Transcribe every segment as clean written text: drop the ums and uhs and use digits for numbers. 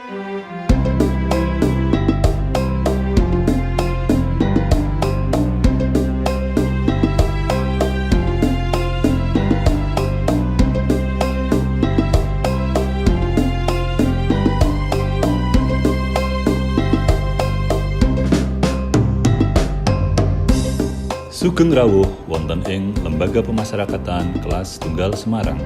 Sugeng rawuh wonten ing Lembaga Pemasyarakatan Kelas Tunggal Semarang.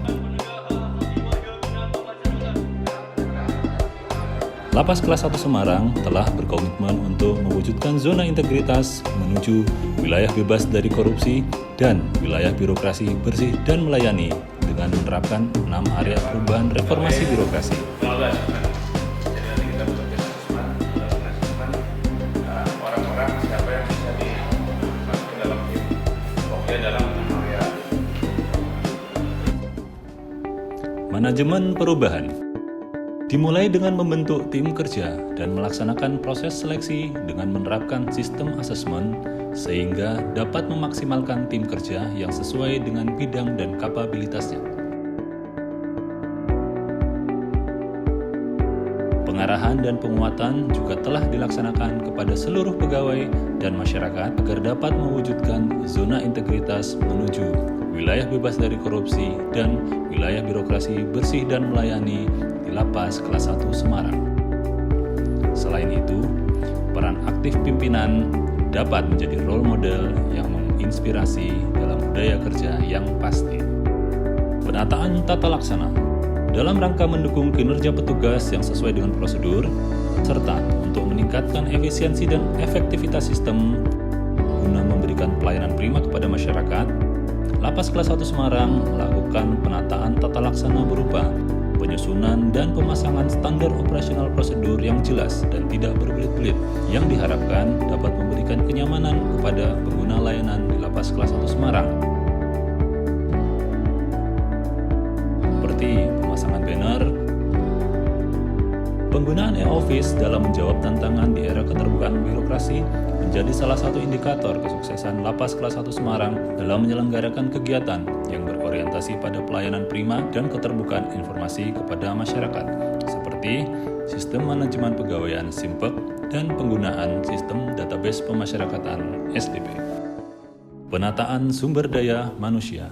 Lapas Kelas 1 Semarang telah berkomitmen untuk mewujudkan zona integritas menuju wilayah bebas dari korupsi dan wilayah birokrasi bersih dan melayani dengan menerapkan 6 area perubahan reformasi birokrasi. Manajemen perubahan dimulai dengan membentuk tim kerja dan melaksanakan proses seleksi dengan menerapkan sistem asesmen sehingga dapat memaksimalkan tim kerja yang sesuai dengan bidang dan kapabilitasnya. Pengarahan dan penguatan juga telah dilaksanakan kepada seluruh pegawai dan masyarakat agar dapat mewujudkan zona integritas menuju wilayah bebas dari korupsi dan wilayah birokrasi bersih dan melayani di Lapas Kelas 1 Semarang. Selain itu, peran aktif pimpinan dapat menjadi role model yang menginspirasi dalam budaya kerja yang pasti. Penataan tata laksana dalam rangka mendukung kinerja petugas yang sesuai dengan prosedur, serta untuk meningkatkan efisiensi dan efektivitas sistem guna memberikan pelayanan prima kepada masyarakat, Lapas Kelas 1 Semarang melakukan penataan tata laksana berupa penyusunan dan pemasangan standar operasional prosedur yang jelas dan tidak berbelit-belit yang diharapkan dapat memberikan kenyamanan kepada pengguna layanan di Lapas Kelas 1 Semarang. Seperti pemasangan banner, penggunaan e-office dalam menjawab tantangan di era keterbukaan birokrasi menjadi salah satu indikator kesuksesan Lapas Kelas 1 Semarang dalam menyelenggarakan kegiatan yang berorientasi pada pelayanan prima dan keterbukaan informasi kepada masyarakat, seperti sistem manajemen pegawaian SIMPEK dan penggunaan sistem database pemasyarakatan SDP. Penataan sumber daya manusia.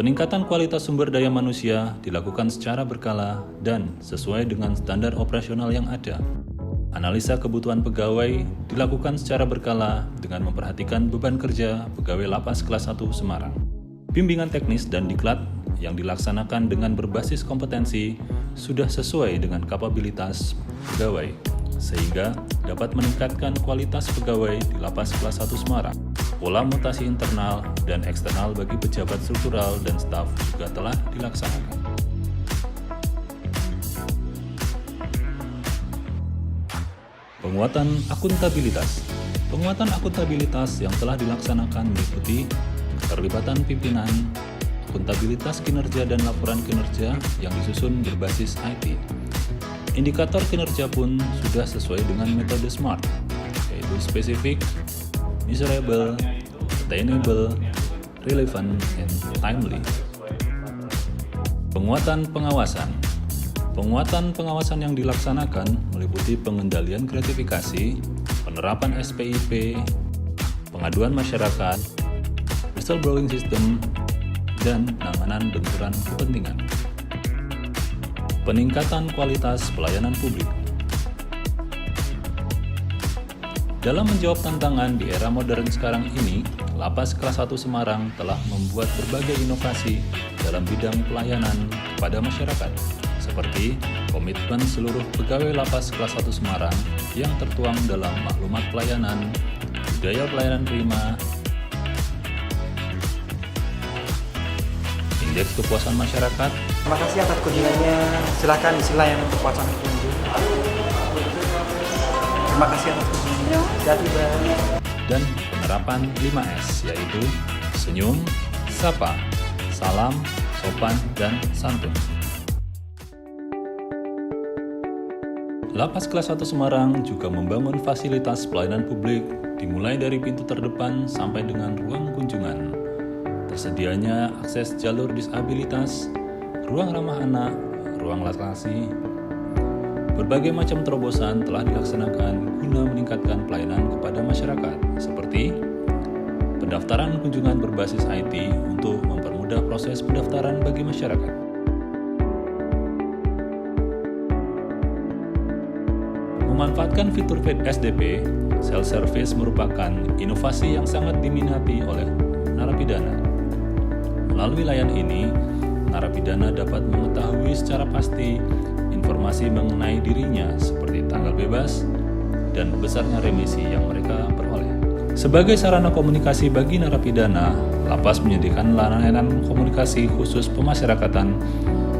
Peningkatan kualitas sumber daya manusia dilakukan secara berkala dan sesuai dengan standar operasional yang ada. Analisa kebutuhan pegawai dilakukan secara berkala dengan memperhatikan beban kerja pegawai Lapas Kelas 1 Semarang. Bimbingan teknis dan diklat yang dilaksanakan dengan berbasis kompetensi sudah sesuai dengan kapabilitas pegawai, sehingga dapat meningkatkan kualitas pegawai di Lapas Kelas 1 Semarang. Pola mutasi internal dan eksternal bagi pejabat struktural dan staf juga telah dilaksanakan. Penguatan akuntabilitas. Penguatan akuntabilitas yang telah dilaksanakan meliputi keterlibatan pimpinan, akuntabilitas kinerja dan laporan kinerja yang disusun berbasis IT. Indikator kinerja pun sudah sesuai dengan metode SMART, yaitu spesifik, measurable, attainable, relevant, and timely. Penguatan pengawasan. Penguatan pengawasan yang dilaksanakan meliputi pengendalian gratifikasi, penerapan SPIP, pengaduan masyarakat, whistleblowing system, dan penanganan benturan kepentingan. Peningkatan kualitas pelayanan publik. Dalam menjawab tantangan di era modern sekarang ini, Lapas Kelas 1 Semarang telah membuat berbagai inovasi dalam bidang pelayanan kepada masyarakat, seperti komitmen seluruh pegawai Lapas Kelas 1 Semarang yang tertuang dalam maklumat pelayanan, budaya pelayanan prima, indeks kepuasan masyarakat. Terima kasih atas kunjungannya. Silakan isi layanan kepuasan pengunjung. Terima kasih atas kunjungannya. Dan penerapan 5S, yaitu senyum, sapa, salam, sopan, dan santun. Lapas Kelas 1 Semarang juga membangun fasilitas pelayanan publik dimulai dari pintu terdepan sampai dengan ruang kunjungan. Tersedianya akses jalur disabilitas, ruang ramah anak, ruang laktasi, Berbagai macam terobosan telah dilaksanakan guna meningkatkan pelayanan kepada masyarakat, seperti pendaftaran kunjungan berbasis IT untuk mempermudah proses pendaftaran bagi masyarakat. Memanfaatkan fitur SDP, self-service merupakan inovasi yang sangat diminati oleh narapidana. Melalui layanan ini, narapidana dapat mengetahui secara pasti informasi mengenai dirinya seperti tanggal bebas dan besarnya remisi yang mereka peroleh. Sebagai sarana komunikasi bagi narapidana, Lapas menyediakan layanan komunikasi khusus pemasyarakatan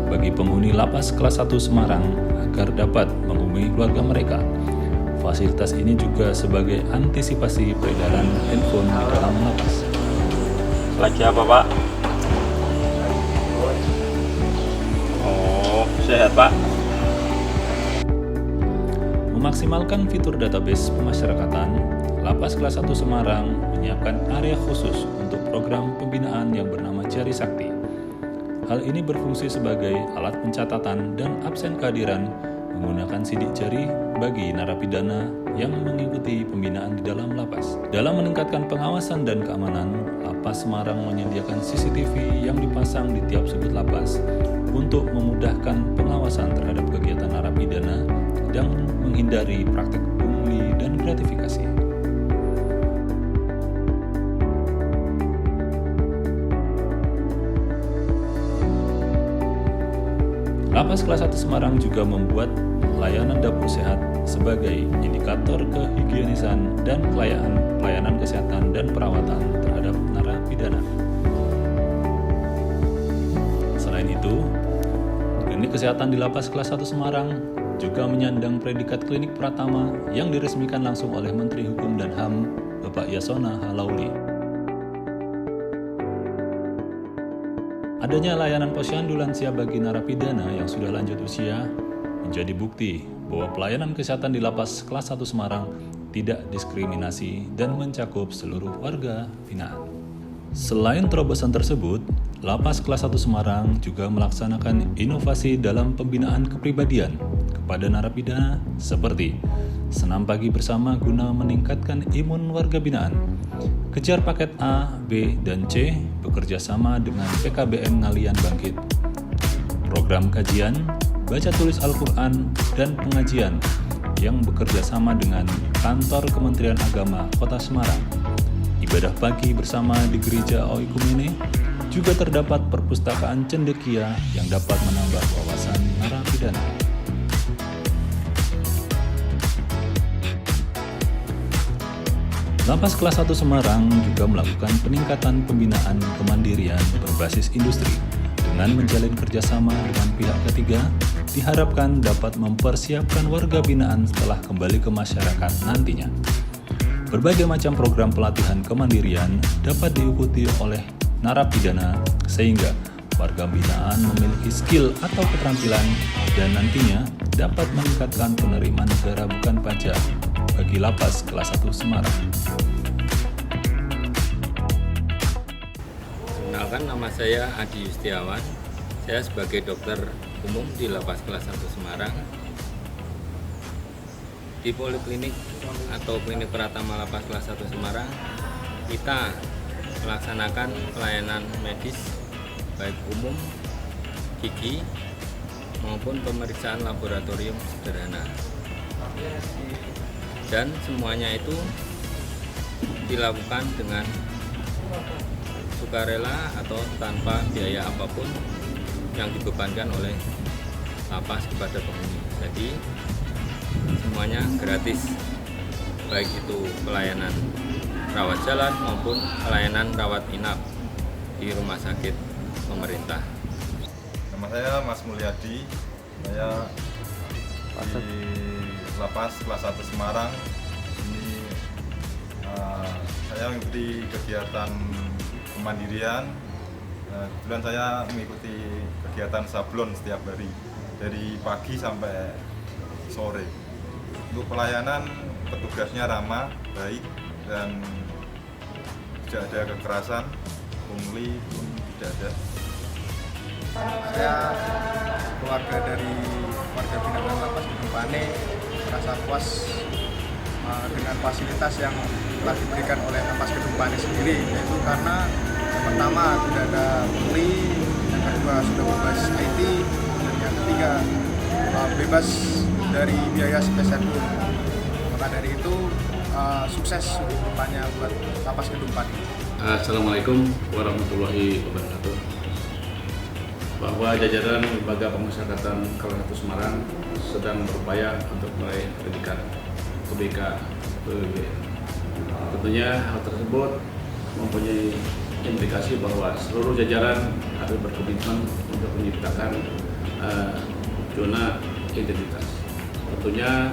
bagi penghuni Lapas kelas 1 Semarang agar dapat menghubungi keluarga mereka. Fasilitas ini juga sebagai antisipasi peredaran handphone di dalam lapas. Lagi apa, Pak? Oh, sehat, Pak. Memaksimalkan fitur database pemasyarakatan, Lapas kelas 1 Semarang menyiapkan area khusus untuk program pembinaan yang bernama Jari Sakti. Hal ini berfungsi sebagai alat pencatatan dan absen kehadiran menggunakan sidik jari bagi narapidana yang mengikuti pembinaan di dalam lapas. Dalam meningkatkan pengawasan dan keamanan, Lapas Semarang menyediakan CCTV yang dipasang di tiap sudut lapas untuk memudahkan pengawasan terhadap kegiatan narapidana dan menghindari praktek pungli dan gratifikasi. Lapas kelas 1 Semarang juga membuat layanan dapur sehat sebagai indikator kehigienisan dan pelayanan kesehatan dan perawatan terhadap narapidana. Selain itu, klinik kesehatan di Lapas kelas 1 Semarang juga menyandang predikat klinik Pratama yang diresmikan langsung oleh Menteri Hukum dan HAM, Bapak Yasona Halauli. Adanya layanan posyandu lansia bagi narapidana yang sudah lanjut usia menjadi bukti bahwa pelayanan kesehatan di Lapas kelas 1 Semarang tidak diskriminasi dan mencakup seluruh warga binaan. Selain terobosan tersebut, Lapas kelas 1 Semarang juga melaksanakan inovasi dalam pembinaan kepribadian kepada narapidana seperti senam pagi bersama guna meningkatkan imun warga binaan, kejar paket A, B, dan C bekerja sama dengan PKBM Ngalian Bangkit, program kajian, baca tulis Al-Quran, dan pengajian yang bekerja sama dengan kantor Kementerian Agama Kota Semarang, ibadah pagi bersama di Gereja Oikumene, juga terdapat perpustakaan cendekia yang dapat menambah wawasan narapidana. Lapas kelas 1 Semarang juga melakukan peningkatan pembinaan kemandirian berbasis industri. Dengan menjalin kerjasama dengan pihak ketiga, diharapkan dapat mempersiapkan warga binaan setelah kembali ke masyarakat nantinya. Berbagai macam program pelatihan kemandirian dapat diikuti oleh narapidana sehingga warga binaan memiliki skill atau keterampilan dan nantinya dapat meningkatkan penerimaan negara bukan pajak bagi Lapas kelas 1 Semarang. Kenalkan, nama saya Adi Yustiawan. Saya sebagai dokter umum di Lapas kelas 1 Semarang. Di Poliklinik atau Klinik Pratama Lapas kelas 1 Semarang, kita melaksanakan pelayanan medis baik umum, gigi, maupun pemeriksaan laboratorium sederhana. Dan semuanya itu dilakukan dengan sukarela atau tanpa biaya apapun yang dibebankan oleh lapas kepada penghuni. Jadi semuanya gratis, baik itu pelayanan rawat jalan maupun pelayanan rawat inap di rumah sakit pemerintah. Nama saya Mas Mulyadi, saya di Lapas kelas 1 Semarang. Ini saya mengikuti kegiatan kemandirian. Kebetulan saya mengikuti kegiatan sablon setiap hari dari pagi sampai sore. Untuk pelayanan petugasnya ramah, baik, dan tidak ada kekerasan, pungli pun tidak ada. Saya keluarga dari warga binaan Lapas di tempat Gedempane merasa puas dengan fasilitas yang telah diberikan oleh Lapas Gedempane sendiri, yaitu karena yang pertama tidak ada pungli, yang kedua sudah bebas IT, dan yang ketiga bebas dari biaya sepeserpun. Maka dari itu sukses untuk depannya buat Lapas Gedempane. Assalamualaikum warahmatullahi wabarakatuh. Bahwa jajaran Lembaga Pemasyarakatan Kelas 1 Semarang sedang berupaya untuk meraih predikat UBK PWBM. Tentunya hal tersebut mempunyai implikasi bahwa seluruh jajaran harus berkomitmen untuk menciptakan zona identitas. Tentunya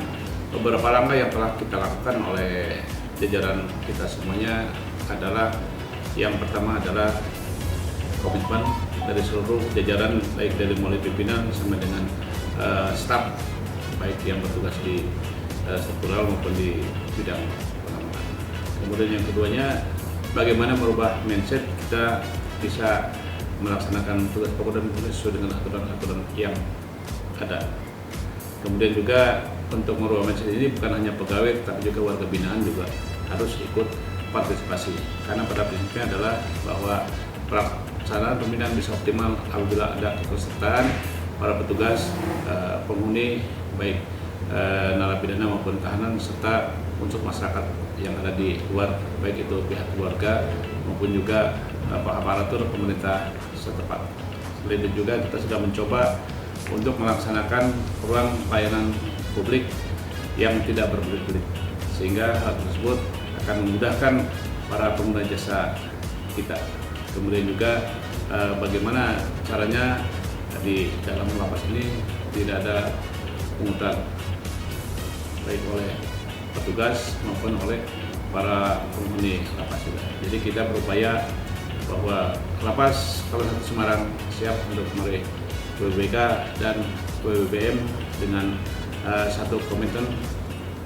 beberapa langkah yang telah kita lakukan oleh jajaran kita semuanya adalah yang pertama adalah komitmen dari seluruh jajaran, baik dari mulai pimpinan sampai dengan staf, baik yang bertugas di struktural maupun di bidang pengembangan. Kemudian yang keduanya, bagaimana merubah mindset kita bisa melaksanakan tugas pokok dan tugas sesuai dengan aturan-aturan yang ada. Kemudian juga untuk merubah mindset ini bukan hanya pegawai, tapi juga warga binaan juga harus ikut partisipasi. Karena pada prinsipnya adalah bahwa pelaksanaan pembinaan bisa optimal apabila ada kepesertaan para petugas, penghuni, baik narapidana maupun tahanan, serta unsur masyarakat yang ada di luar, baik itu pihak keluarga maupun juga aparatur pemerintah setempat. Selain itu juga kita sudah mencoba untuk melaksanakan ruang pelayanan publik yang tidak berbelit-belit, sehingga hal tersebut akan memudahkan para pengguna jasa kita. Kemudian juga bagaimana caranya di dalam lapas ini tidak ada pungutan, baik oleh petugas maupun oleh para penghuni lapas juga. Jadi kita berupaya bahwa Lapas Kelas 1 Semarang siap untuk meraih WBK dan WBBM dengan satu komitmen.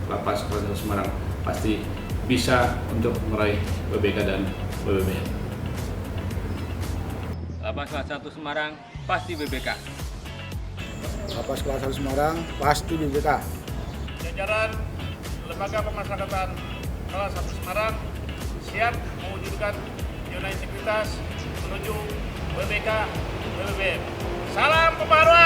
Lapas Kelas 1 Semarang pasti bisa untuk meraih WBK dan WBBM. Lapas Kelas 1 Semarang pasti WBK. Lapas Kelas 1 Semarang pasti WBK. Jajaran Lembaga Pemasyarakatan Kelas 1 Semarang siap mewujudkan zona integritas menuju WBK WBBM. Salam pembaruan.